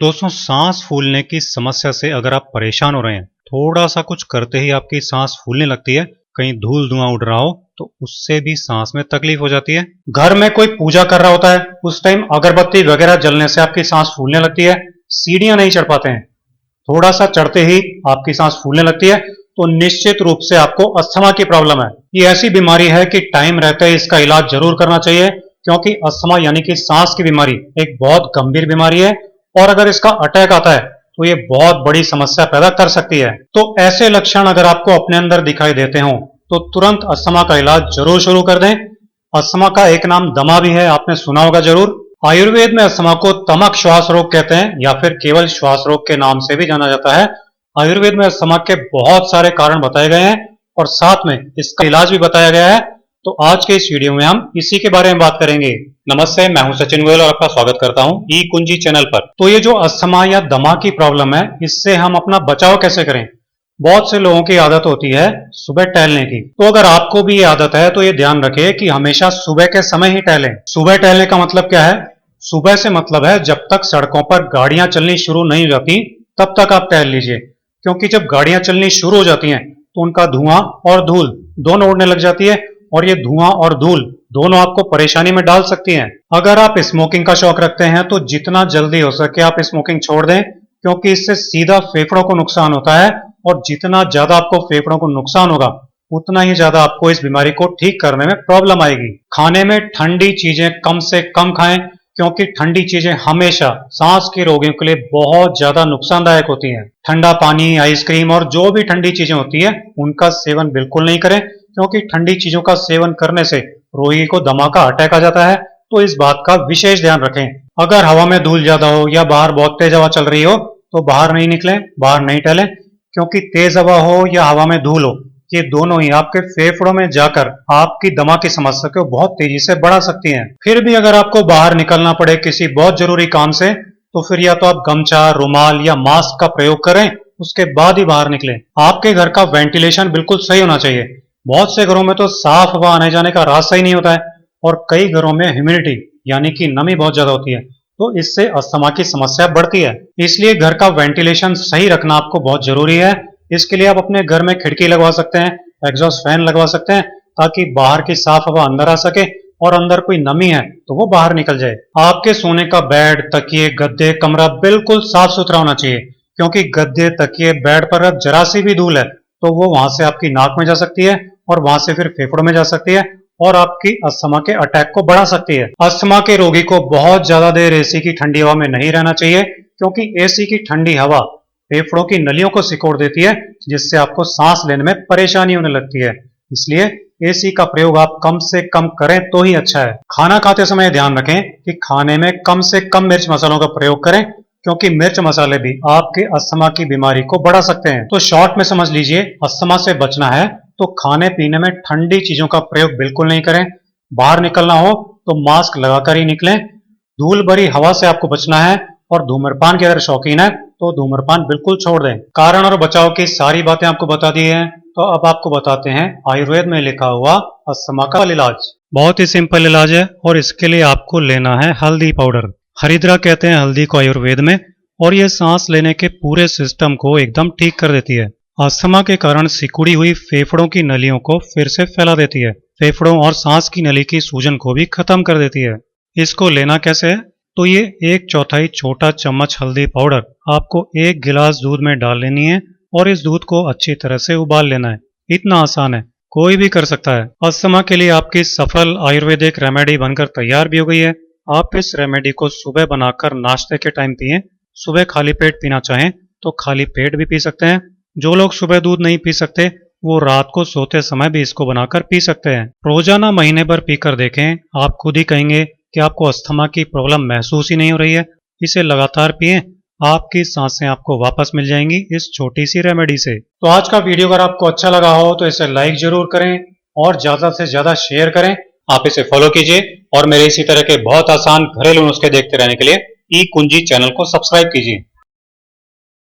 दोस्तों, सांस फूलने की समस्या से अगर आप परेशान हो रहे हैं, थोड़ा सा कुछ करते ही आपकी सांस फूलने लगती है, कहीं धूल धुआं उड़ रहा हो तो उससे भी सांस में तकलीफ हो जाती है। घर में कोई पूजा कर रहा होता है, उस टाइम अगरबत्ती वगैरह जलने से आपकी सांस फूलने लगती है, सीढ़ियां नहीं चढ़ पाते हैं, थोड़ा सा चढ़ते ही आपकी सांस फूलने लगती है, तो निश्चित रूप से आपको अस्थमा की प्रॉब्लम है। ये ऐसी बीमारी है कि टाइम रहते ही इसका इलाज जरूर करना चाहिए, क्योंकि अस्थमा यानी कि सांस की बीमारी एक बहुत गंभीर बीमारी है और अगर इसका अटैक आता है तो ये बहुत बड़ी समस्या पैदा कर सकती है। तो ऐसे लक्षण अगर आपको अपने अंदर दिखाई देते हो तो तुरंत अस्थमा का इलाज जरूर शुरू कर दें। अस्थमा का एक नाम दमा भी है, आपने सुना होगा जरूर। आयुर्वेद में अस्थमा को तमक श्वास रोग कहते हैं या फिर केवल श्वास रोग के नाम से भी जाना जाता है। आयुर्वेद में अस्थमा के बहुत सारे कारण बताए गए हैं और साथ में इसका इलाज भी बताया गया है। तो आज के इस वीडियो में हम इसी के बारे में बात करेंगे। नमस्ते, मैं हूं सचिन गोयल और आपका स्वागत करता हूं ई कुंजी चैनल पर। तो ये जो अस्थमा या दमा की प्रॉब्लम है, इससे हम अपना बचाव कैसे करें? बहुत से लोगों की आदत होती है सुबह टहलने की। तो अगर आपको भी ये आदत है तो ये ध्यान रखें कि हमेशा सुबह के समय ही टहलें। सुबह टहलने का मतलब क्या है? सुबह से मतलब है जब तक सड़कों पर गाड़ियां चलनी शुरू नहीं हो जाती तब तक आप टहल लीजिए, क्योंकि जब गाड़ियां चलनी शुरू हो जाती हैं तो उनका धुआं और धूल दोनों उड़ने लग जाती है और ये धुआं और धूल दोनों आपको परेशानी में डाल सकती हैं। अगर आप स्मोकिंग का शौक रखते हैं तो जितना जल्दी हो सके आप स्मोकिंग छोड़ दें, क्योंकि इससे सीधा फेफड़ों को नुकसान होता है और जितना ज्यादा आपको फेफड़ों को नुकसान होगा उतना ही ज्यादा आपको इस बीमारी को ठीक करने में प्रॉब्लम आएगी। खाने में ठंडी चीजें कम से कम खाएं, क्योंकि ठंडी चीजें हमेशा सांस के रोगियों के लिए बहुत ज्यादा नुकसानदायक होती हैं। ठंडा पानी, आइसक्रीम और जो भी ठंडी चीजें होती है उनका सेवन बिल्कुल नहीं करें, क्योंकि ठंडी चीजों का सेवन करने से रोगी को दमा का अटैक आ जाता है। तो इस बात का विशेष ध्यान रखें। अगर हवा में धूल ज्यादा हो या बाहर बहुत तेज हवा चल रही हो तो बाहर नहीं निकलें, बाहर नहीं टहलें, क्योंकि तेज हवा हो या हवा में धूल हो, ये दोनों ही आपके फेफड़ों में जाकर आपकी दमा की समस्या को बहुत तेजी से बढ़ा सकती हैं। फिर भी अगर आपको बाहर निकलना पड़े किसी बहुत जरूरी काम से, तो फिर या तो आप गमछा, रुमाल या मास्क का प्रयोग करें, उसके बाद ही बाहर निकलें। आपके घर का वेंटिलेशन बिल्कुल सही होना चाहिए। बहुत से घरों में तो साफ हवा आने जाने का रास्ता ही नहीं होता है और कई घरों में ह्यूमिडिटी यानी कि नमी बहुत ज्यादा होती है, तो इससे अस्थमा की समस्या बढ़ती है। इसलिए घर का वेंटिलेशन सही रखना आपको बहुत जरूरी है। इसके लिए आप अपने घर में खिड़की लगवा सकते हैं, एग्जॉस्ट फैन लगवा सकते हैं, ताकि बाहर की साफ हवा अंदर आ सके और अंदर कोई नमी है तो वो बाहर निकल जाए। आपके सोने का बेड, तकिए, गद्दे, कमरा बिल्कुल साफ सुथरा होना चाहिए, क्योंकि गद्दे, तकिए, बेड पर अब जरा सी भी धूल है तो वो वहां से आपकी नाक में जा सकती है और वहां से फिर फेफड़ों में जा सकती है और आपकी अस्थमा के अटैक को बढ़ा सकती है। अस्थमा के रोगी को बहुत ज्यादा देर एसी की ठंडी हवा में नहीं रहना चाहिए, क्योंकि एसी की ठंडी हवा फेफड़ों की नलियों को सिकोड़ देती है, जिससे आपको सांस लेने में परेशानी होने लगती है। इसलिए एसी का प्रयोग आप कम से कम करें तो ही अच्छा है। खाना खाते समय ध्यान रखें कि खाने में कम से कम मिर्च मसालों का प्रयोग करें, क्योंकि मिर्च मसाले भी आपके अस्थमा की बीमारी को बढ़ा सकते हैं। तो शॉर्ट में समझ लीजिए, अस्थमा से बचना है तो खाने पीने में ठंडी चीजों का प्रयोग बिल्कुल नहीं करें। बाहर निकलना हो तो मास्क लगाकर ही निकलें। धूल भरी हवा से आपको बचना है और धूम्रपान के अगर शौकीन है तो धूम्रपान बिल्कुल छोड़ दें। कारण और बचाव की सारी बातें आपको बता दी हैं, तो अब आपको बताते हैं आयुर्वेद में लिखा हुआ अस्थमा का इलाज। बहुत ही सिंपल इलाज है और इसके लिए आपको लेना है हल्दी पाउडर। हरिद्रा कहते हैं हल्दी को आयुर्वेद में, और यह सांस लेने के पूरे सिस्टम को एकदम ठीक कर देती है। अस्थमा के कारण सिकुड़ी हुई फेफड़ों की नलियों को फिर से फैला देती है। फेफड़ों और सांस की नली की सूजन को भी खत्म कर देती है। इसको लेना कैसे है? तो ये 1/4 छोटा चम्मच हल्दी पाउडर आपको 1 गिलास दूध में डाल लेनी है और इस दूध को अच्छी तरह से उबाल लेना है। इतना आसान है, कोई भी कर सकता है। अस्थमा के लिए आपकी सफल आयुर्वेदिक रेमेडी बनकर तैयार भी हो गई है। आप इस रेमेडी को सुबह बनाकर नाश्ते के टाइम पिएं। सुबह खाली पेट पीना चाहें तो खाली पेट भी पी सकते हैं। जो लोग सुबह दूध नहीं पी सकते वो रात को सोते समय भी इसको बनाकर पी सकते हैं। रोजाना महीने भर पीकर देखें, आप खुद ही कहेंगे कि आपको अस्थमा की प्रॉब्लम महसूस ही नहीं हो रही है। इसे लगातार पिएं, आपकी सांसें आपको वापस मिल जाएंगी इस छोटी सी रेमेडी से। तो आज का वीडियो अगर आपको अच्छा लगा हो तो इसे लाइक जरूर करें और ज्यादा से ज्यादा शेयर करें। आप इसे फॉलो कीजिए और मेरे इसी तरह के बहुत आसान घरेलू नुस्खे देखते रहने के लिए ई कुंजी चैनल को सब्सक्राइब कीजिए।